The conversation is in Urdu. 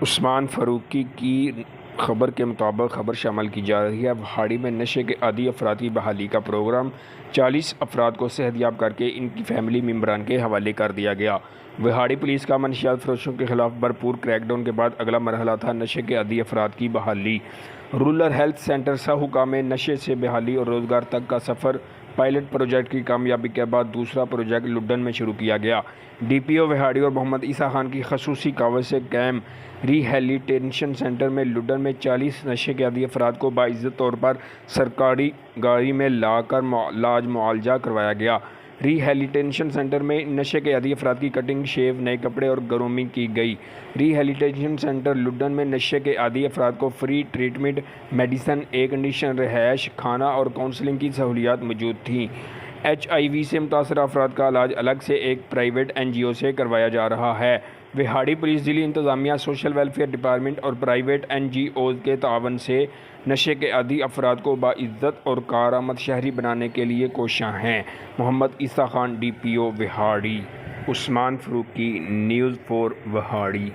عثمان فاروقی کی خبر کے مطابق خبر شامل کی جا رہی ہے۔ وہاڑی میں نشے کے عادی افراد کی بحالی کا پروگرام 40 افراد کو صحت یاب کرکے ان کی فیملی ممبران کے حوالے کر دیا گیا۔ وہاڑی پولیس کا منشیات فروشوں کے خلاف بھرپور کریک ڈاؤن کے بعد اگلا مرحلہ تھا نشے کے عادی افراد کی بحالی۔ رورل ہیلتھ سینٹر سہوکا میں نشے سے بحالی اور روزگار تک کا سفر پائلٹ پروجیکٹ کی کامیابی کے بعد دوسرا پروجیکٹ لڈن میں شروع کیا گیا۔ ڈی پی او وہاڑی اور محمد عیسیٰ خان کی خصوصی کاوش سے قائم ری ہیبلیٹیشن سینٹر میں لڈن میں 40 نشے کے عادی افراد کو باعزت طور پر سرکاری گاڑی میں لا کر علاج معالجہ کروایا گیا۔ ری ہیبلیٹیشن سینٹر میں نشے کے عادی افراد کی کٹنگ، شیو، نئے کپڑے اور گرومنگ کی گئی۔ ری ہیبلیٹیشن سینٹر لڈن میں نشے کے عادی افراد کو free treatment, medicine, air condition رہائش، کھانا اور کاؤنسلنگ کی سہولیات موجود تھیں۔ ایچ آئی وی سے متاثرہ افراد کا علاج الگ سے ایک پرائیویٹ این جی او سے کروایا جا رہا ہے۔ وہاڑی پولیس، ضلعی انتظامیہ، سوشل ویلفیئر ڈپارٹمنٹ اور پرائیویٹ این جی اوز کے تعاون سے نشے کے عادی افراد کو باعزت اور کارآمد شہری بنانے کے لیے کوشاں ہیں۔ محمد عیسیٰ خان، ڈی پی او وہاڑی۔ عثمان فاروقی، نیوز 4 وہاڑی۔